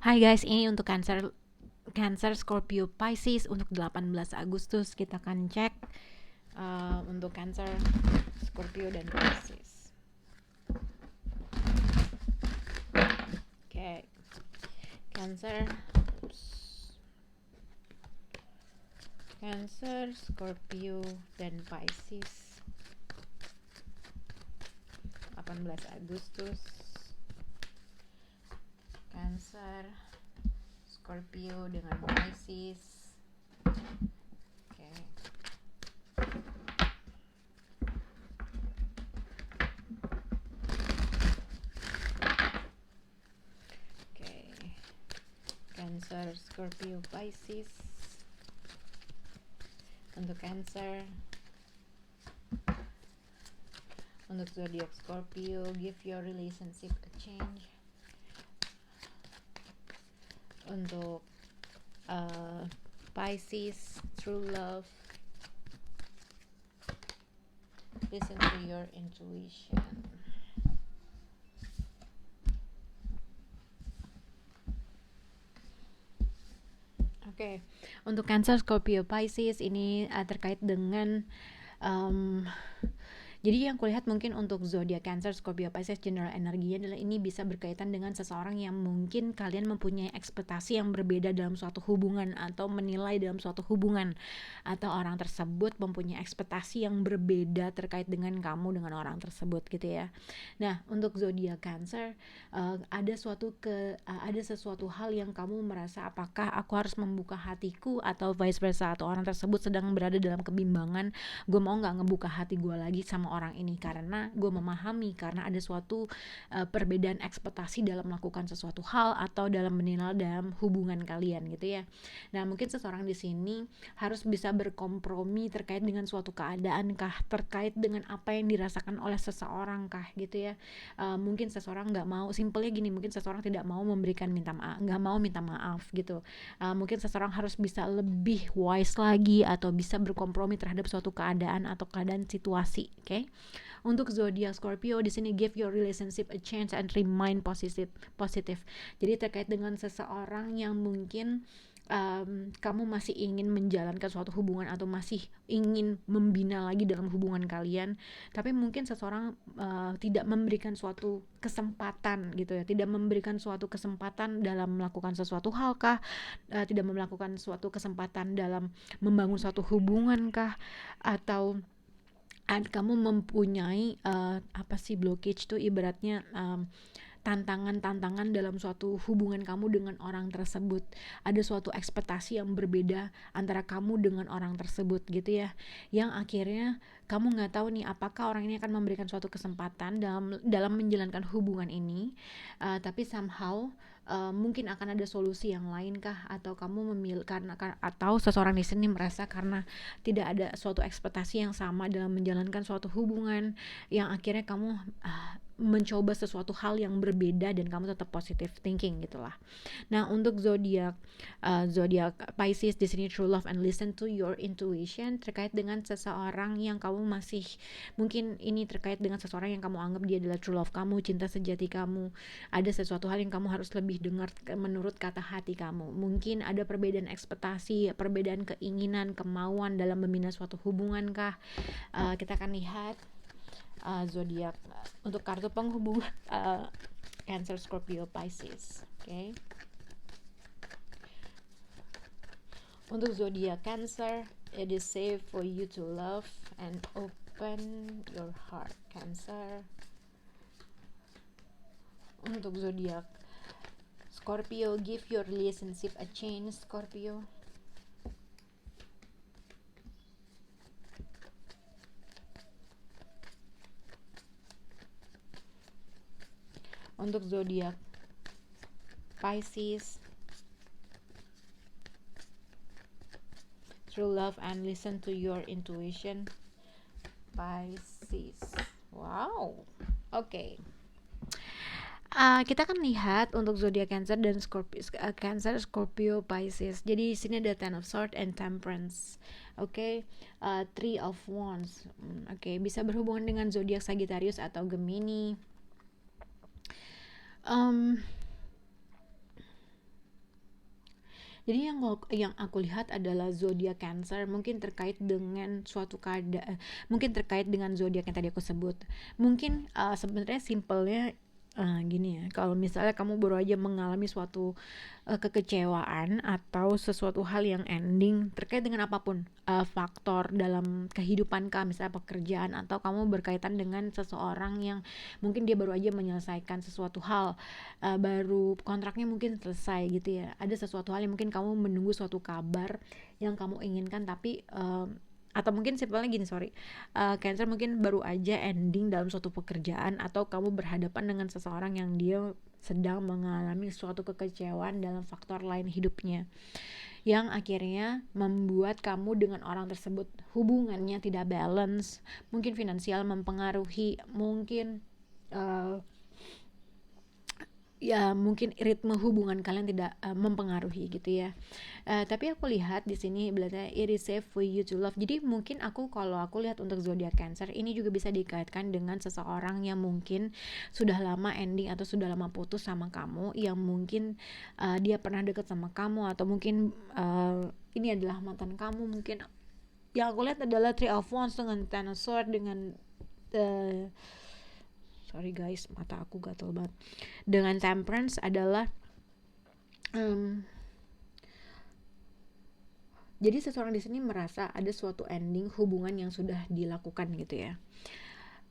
Hai guys, ini untuk Cancer, Scorpio, Pisces untuk 18 Agustus kita akan cek untuk Cancer, Scorpio dan Pisces. Oke, Cancer, Cancer, Scorpio dan Pisces 18 Agustus. Cancer, Scorpio dengan Pisces. Oke. Oke. Cancer, Scorpio, Pisces. Untuk Cancer, untuk zodiak Scorpio, give your relationship a change. Untuk Pisces, true love, listen to your intuition. Oke, untuk Cancer, Scorpio, Pisces ini terkait dengan jadi yang kulihat mungkin untuk zodiak Cancer, Scorpio, Pisces general energinya adalah ini bisa berkaitan dengan seseorang yang mungkin kalian mempunyai ekspektasi yang berbeda dalam suatu hubungan atau menilai dalam suatu hubungan, atau orang tersebut mempunyai ekspektasi yang berbeda terkait dengan kamu dengan orang tersebut gitu ya. Nah, untuk zodiak Cancer ada sesuatu hal yang kamu merasa apakah aku harus membuka hatiku atau vice versa, atau orang tersebut sedang berada dalam kebimbangan, gue mau nggak ngebuka hati gue lagi sama orang ini karena gue memahami karena ada suatu perbedaan ekspektasi dalam melakukan sesuatu hal atau dalam menilai dalam hubungan kalian gitu ya. Nah, mungkin seseorang di sini harus bisa berkompromi terkait dengan suatu keadaan kah, terkait dengan apa yang dirasakan oleh seseorang kah gitu ya. Mungkin seseorang nggak mau, simpelnya gini, mungkin seseorang tidak mau memberikan nggak mau minta maaf gitu. Mungkin seseorang harus bisa lebih wise lagi atau bisa berkompromi terhadap suatu keadaan atau keadaan situasi. Oke. Untuk zodiak Scorpio di sini, give your relationship a chance and remain positive. Jadi terkait dengan seseorang yang mungkin kamu masih ingin menjalankan suatu hubungan atau masih ingin membina lagi dalam hubungan kalian, tapi mungkin seseorang tidak memberikan suatu kesempatan gitu ya, tidak memberikan suatu kesempatan dalam melakukan sesuatu hal kah, tidak melakukan suatu kesempatan dalam membangun suatu hubungan kah, atau kamu mempunyai blockage tuh ibaratnya tantangan dalam suatu hubungan kamu dengan orang tersebut. Ada suatu ekspektasi yang berbeda antara kamu dengan orang tersebut gitu ya, yang akhirnya kamu nggak tahu nih apakah orang ini akan memberikan suatu kesempatan dalam menjalankan hubungan ini, tapi somehow mungkin akan ada solusi yang lain kah, atau kamu memilih atau seseorang di sini merasa karena tidak ada suatu ekspektasi yang sama dalam menjalankan suatu hubungan, yang akhirnya kamu mencoba sesuatu hal yang berbeda dan kamu tetap positive thinking gitulah. Nah, untuk zodiak Pisces di sini, true love and listen to your intuition, terkait dengan seseorang yang kamu masih, mungkin ini terkait dengan seseorang yang kamu anggap dia adalah true love kamu, cinta sejati kamu. Ada sesuatu hal yang kamu harus lebih dengar menurut kata hati kamu. Mungkin ada perbedaan ekspektasi, perbedaan keinginan, kemauan dalam membina suatu hubungan kah. Kita akan lihat zodiak untuk kartu penghubung Cancer, Scorpio, Pisces. Oke. Untuk zodiak Cancer, it is safe for you to love and open your heart, Cancer. Untuk zodiak Scorpio, give your relationship a chance, Scorpio. Untuk zodiak Pisces, true love and listen to your intuition, Pisces. Wow. Oke. Kita akan lihat untuk zodiak Cancer dan Cancer, Scorpio, Pisces. Jadi di sini ada Ten of Swords and Temperance. Oke. Three of Wands. Oke, bisa berhubungan dengan zodiak Sagittarius atau Gemini. Jadi yang aku lihat adalah zodiak Cancer mungkin terkait dengan suatu keadaan, mungkin terkait dengan zodiak yang tadi aku sebut. Mungkin sebenarnya simpelnya gini ya, kalau misalnya kamu baru aja mengalami suatu kekecewaan atau sesuatu hal yang ending terkait dengan apapun faktor dalam kehidupan kamu, misalnya pekerjaan atau kamu berkaitan dengan seseorang yang mungkin dia baru aja menyelesaikan sesuatu hal, baru kontraknya mungkin selesai gitu ya, ada sesuatu hal yang mungkin kamu menunggu suatu kabar yang kamu inginkan tapi atau mungkin simpelnya gini, Cancer mungkin baru aja ending dalam suatu pekerjaan atau kamu berhadapan dengan seseorang yang dia sedang mengalami suatu kekecewaan dalam faktor lain hidupnya yang akhirnya membuat kamu dengan orang tersebut hubungannya tidak balance, mungkin finansial mempengaruhi, mungkin ya mungkin ritme hubungan kalian tidak mempengaruhi gitu ya. Tapi aku lihat di sini bilangnya it is safe for you to love. Jadi mungkin kalau aku lihat untuk zodiak Cancer ini juga bisa dikaitkan dengan seseorang yang mungkin sudah lama ending atau sudah lama putus sama kamu, yang mungkin dia pernah deket sama kamu atau mungkin ini adalah mantan kamu. Mungkin yang aku lihat adalah Three of Wands dengan Ten of Swords dengan sorry guys, mata aku gatel banget, dengan Temperance adalah jadi seseorang di sini merasa ada suatu ending hubungan yang sudah dilakukan gitu ya.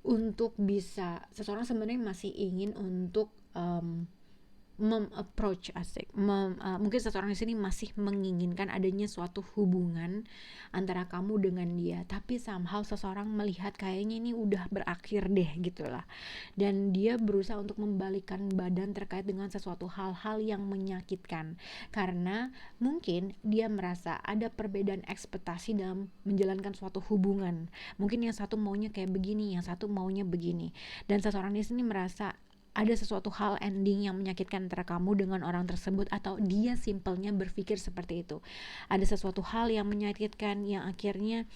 Untuk bisa seseorang sebenarnya masih ingin untuk mem-approach mungkin seseorang di sini masih menginginkan adanya suatu hubungan antara kamu dengan dia, tapi somehow seseorang melihat kayaknya ini udah berakhir deh gitulah, dan dia berusaha untuk membalikan badan terkait dengan sesuatu hal-hal yang menyakitkan karena mungkin dia merasa ada perbedaan ekspektasi dalam menjalankan suatu hubungan. Mungkin yang satu maunya kayak begini, yang satu maunya begini, dan seseorang di sini merasa ada sesuatu hal ending yang menyakitkan antara kamu dengan orang tersebut, atau dia simpelnya berpikir seperti itu. Ada sesuatu hal yang menyakitkan yang akhirnya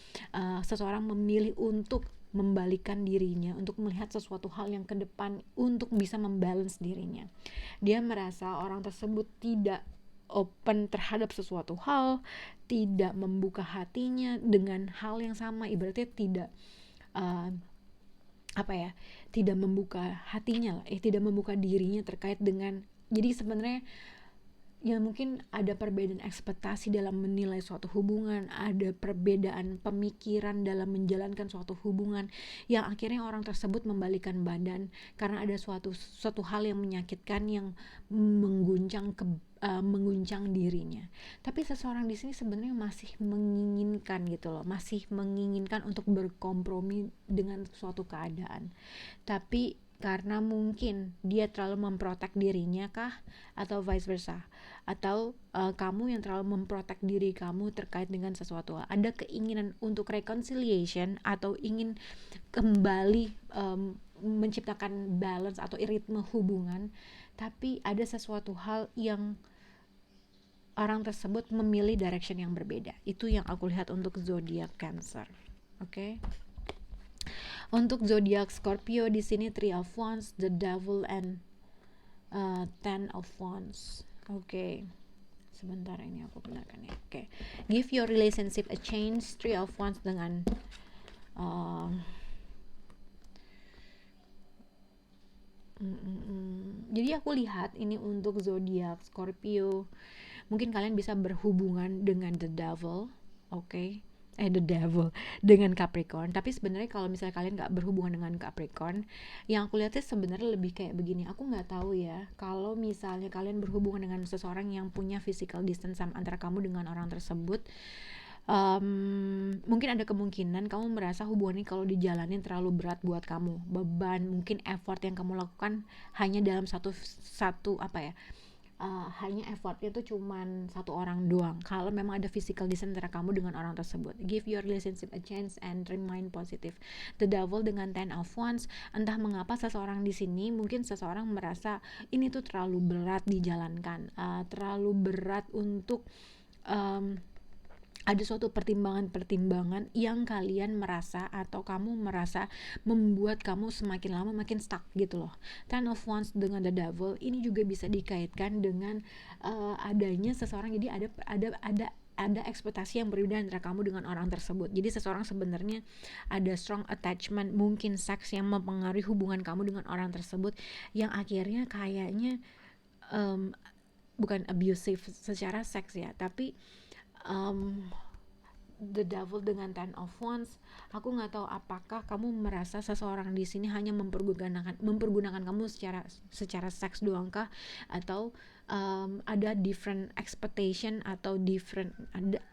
seseorang memilih untuk membalikan dirinya, untuk melihat sesuatu hal yang ke depan, untuk bisa membalance dirinya. Dia merasa orang tersebut tidak open terhadap sesuatu hal, tidak membuka hatinya dengan hal yang sama, ibaratnya tidak tidak membuka hatinya lah, tidak membuka dirinya terkait dengan, jadi sebenarnya ya mungkin ada perbedaan ekspektasi dalam menilai suatu hubungan, ada perbedaan pemikiran dalam menjalankan suatu hubungan yang akhirnya orang tersebut membalikan badan karena ada suatu hal yang menyakitkan yang mengguncang dirinya. Tapi seseorang di sini sebenarnya masih menginginkan gitu loh, masih menginginkan untuk berkompromi dengan suatu keadaan. Tapi karena mungkin dia terlalu memprotek dirinya kah, atau vice versa, atau kamu yang terlalu memprotek diri kamu terkait dengan sesuatu, ada keinginan untuk reconciliation atau ingin kembali menciptakan balance atau ritme hubungan, tapi ada sesuatu hal yang orang tersebut memilih direction yang berbeda. Itu yang aku lihat untuk zodiak Cancer. Oke. Untuk zodiak Scorpio di sini Three of Wands, The Devil, and Ten of Wands. Oke. Sebentar ini aku benarkan ya. Oke. Give your relationship a chance. Three of Wands dengan jadi aku lihat ini untuk zodiak Scorpio, mungkin kalian bisa berhubungan dengan the devil, the devil dengan Capricorn. Tapi sebenarnya kalau misalnya kalian nggak berhubungan dengan Capricorn, yang aku lihatnya sebenarnya lebih kayak begini. Aku nggak tahu ya, kalau misalnya kalian berhubungan dengan seseorang yang punya physical distance antara kamu dengan orang tersebut, mungkin ada kemungkinan kamu merasa hubungan ini kalau dijalanin terlalu berat buat kamu, beban, mungkin effort yang kamu lakukan hanya dalam hanya effortnya tuh cuman satu orang doang. Kalau memang ada physical distance antara kamu dengan orang tersebut, give your relationship a chance and remain positive. The Devil dengan Ten of Wands, entah mengapa seseorang di sini mungkin seseorang merasa ini tuh terlalu berat dijalankan, terlalu berat untuk ada suatu pertimbangan-pertimbangan yang kalian merasa atau kamu merasa membuat kamu semakin lama makin stuck gitu loh. Ten of Wands dengan the Devil ini juga bisa dikaitkan dengan adanya seseorang, jadi ada ekspektasi yang berbeda antara kamu dengan orang tersebut. Jadi seseorang sebenarnya ada strong attachment, mungkin seks yang mempengaruhi hubungan kamu dengan orang tersebut, yang akhirnya kayaknya bukan abusive secara seks ya, tapi the Devil dengan Ten of Wands, aku nggak tahu apakah kamu merasa seseorang di sini hanya mempergunakan kamu secara seks doang kah, atau ada different expectation atau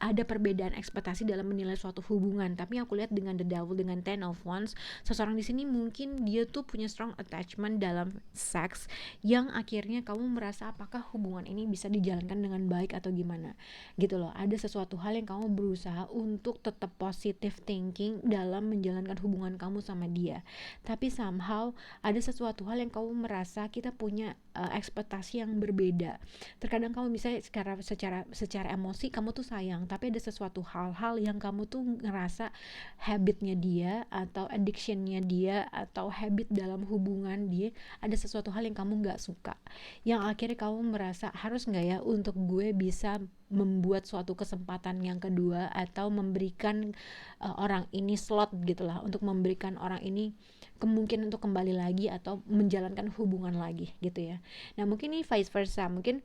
ada perbedaan ekspektasi dalam menilai suatu hubungan. Tapi aku lihat dengan the Devil dengan Ten of Wands, seseorang di sini mungkin dia tuh punya strong attachment dalam seks, yang akhirnya kamu merasa apakah hubungan ini bisa dijalankan dengan baik atau gimana gitu loh. Ada sesuatu hal yang kamu berusaha untuk tetap positive thinking dalam menjalankan hubungan kamu sama dia, tapi somehow ada sesuatu hal yang kamu merasa kita punya ekspektasi yang berbeda. Terkadang kamu bisa secara emosi kamu tuh sayang, tapi ada sesuatu hal-hal yang kamu tuh ngerasa habitnya dia atau addictionnya dia atau habit dalam hubungan dia, ada sesuatu hal yang kamu nggak suka, yang akhirnya kamu merasa harus nggak ya untuk gue bisa membuat suatu kesempatan yang kedua atau memberikan orang ini slot gitulah, untuk memberikan orang ini kemungkinan untuk kembali lagi atau menjalankan hubungan lagi gitu ya. Nah mungkin ini vice versa, mungkin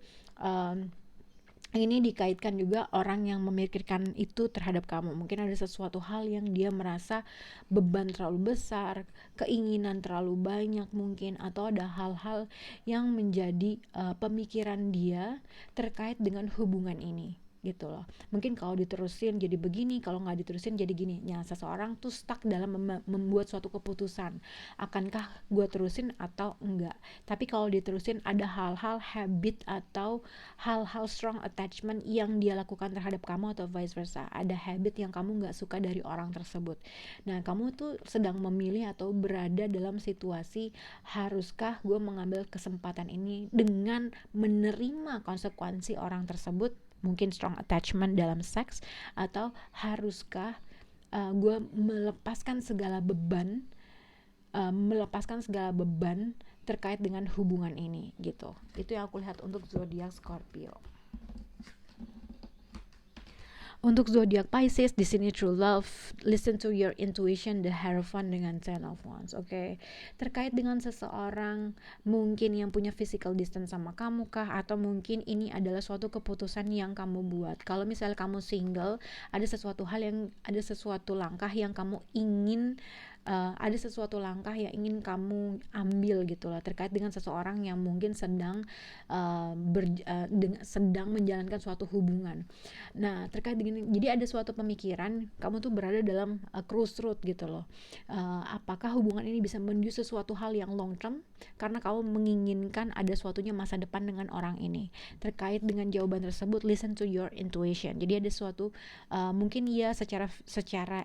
ini dikaitkan juga orang yang memikirkan itu terhadap kamu. Mungkin ada sesuatu hal yang dia merasa beban terlalu besar, keinginan terlalu banyak mungkin, atau ada hal-hal yang menjadi pemikiran dia terkait dengan hubungan ini gitu loh. Mungkin kalau diterusin jadi begini, kalau nggak diterusin jadi gini. Ya, seseorang tuh stuck dalam membuat suatu keputusan, akankah gue terusin atau enggak. Tapi kalau diterusin ada hal-hal habit atau hal-hal strong attachment yang dia lakukan terhadap kamu atau vice versa. Ada habit yang kamu nggak suka dari orang tersebut. Nah kamu tuh sedang memilih atau berada dalam situasi, haruskah gue mengambil kesempatan ini dengan menerima konsekuensi orang tersebut, mungkin strong attachment dalam seks, atau haruskah gue melepaskan segala beban terkait dengan hubungan ini gitu. Itu yang aku lihat untuk zodiak Scorpio. Untuk zodiak Pisces di sini true love, listen to your intuition, the Hierophant dengan Ten of Wands. Oke. Terkait dengan seseorang mungkin yang punya physical distance sama kamu kah, atau mungkin ini adalah suatu keputusan yang kamu buat. Kalau misalnya kamu single, ada sesuatu langkah yang kamu ingin kamu ambil gitu lah, terkait dengan seseorang yang mungkin sedang menjalankan suatu hubungan. Nah terkait dengan, jadi ada suatu pemikiran kamu tuh berada dalam crossroad gitu loh. Apakah hubungan ini bisa menuju sesuatu hal yang long term karena kamu menginginkan ada suatunya masa depan dengan orang ini. Terkait dengan jawaban tersebut, listen to your intuition. Jadi ada suatu mungkin ya secara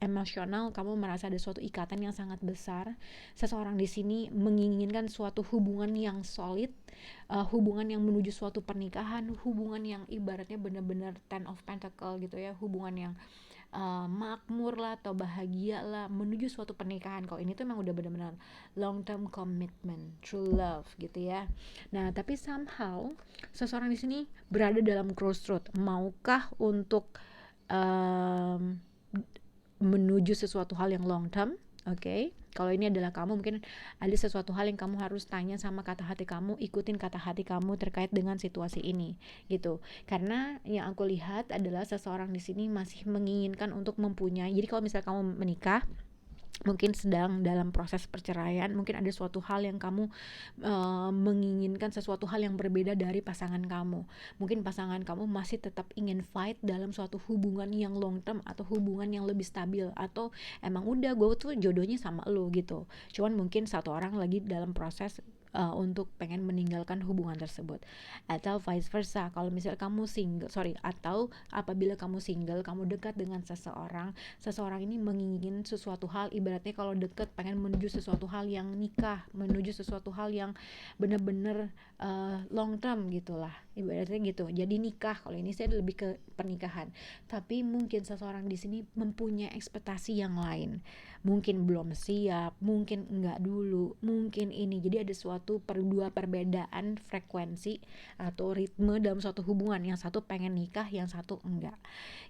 emosional kamu merasa ada suatu ikatan yang sangat besar. Seseorang di sini menginginkan suatu hubungan yang solid, hubungan yang menuju suatu pernikahan, hubungan yang ibaratnya benar-benar Ten of Pentacle gitu ya, hubungan yang makmur lah atau bahagia lah menuju suatu pernikahan. Kalau ini tuh emang udah benar-benar long term commitment, true love gitu ya. Nah tapi somehow seseorang di sini berada dalam crossroad, maukah untuk menuju sesuatu hal yang long term. Oke. Kalau ini adalah kamu, mungkin ada sesuatu hal yang kamu harus tanya sama kata hati kamu, ikutin kata hati kamu terkait dengan situasi ini gitu. Karena yang aku lihat adalah seseorang di sini masih menginginkan untuk mempunyai. Jadi kalau misalnya kamu menikah, mungkin sedang dalam proses perceraian, mungkin ada suatu hal yang kamu menginginkan sesuatu hal yang berbeda dari pasangan kamu. Mungkin pasangan kamu masih tetap ingin fight dalam suatu hubungan yang long term atau hubungan yang lebih stabil, atau emang udah gue tuh jodohnya sama lo gitu, cuman mungkin satu orang lagi dalam proses untuk pengen meninggalkan hubungan tersebut. Atau vice versa, kalau misal kamu atau apabila kamu single, kamu dekat dengan seseorang ini menginginkan sesuatu hal, ibaratnya kalau dekat pengen menuju sesuatu hal yang nikah, menuju sesuatu hal yang benar-benar long term gitulah, ibaratnya gitu. Jadi nikah, kalau ini saya lebih ke pernikahan. Tapi mungkin seseorang di sini mempunyai ekspektasi yang lain, mungkin belum siap, mungkin enggak dulu, mungkin ini. Jadi ada dua perbedaan frekuensi atau ritme dalam suatu hubungan. Yang satu pengen nikah, yang satu enggak.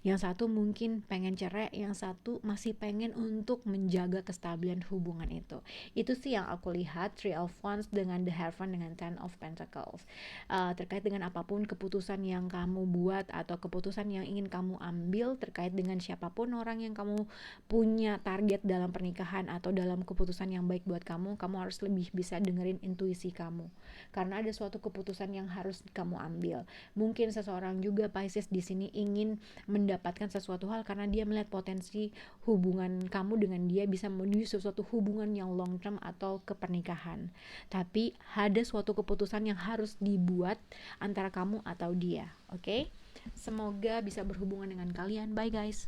Yang satu mungkin pengen cerai, yang satu masih pengen untuk menjaga kestabilan hubungan itu. Itu sih yang aku lihat, Three of Wands dengan The Hierophant dengan Ten of Pentacles. Terkait dengan apapun keputusan yang kamu buat atau keputusan yang ingin kamu ambil terkait dengan siapapun orang yang kamu punya target dalam pernikahan atau dalam keputusan yang baik buat kamu harus lebih bisa dengerin intuisi kamu, karena ada suatu keputusan yang harus kamu ambil. Mungkin seseorang juga Pisces di sini ingin mendapatkan sesuatu hal karena dia melihat potensi hubungan kamu dengan dia bisa menuju sesuatu hubungan yang long term atau ke pernikahan. Tapi ada suatu keputusan yang harus dibuat antara kamu atau dia. Oke? Semoga bisa berhubungan dengan kalian. Bye guys.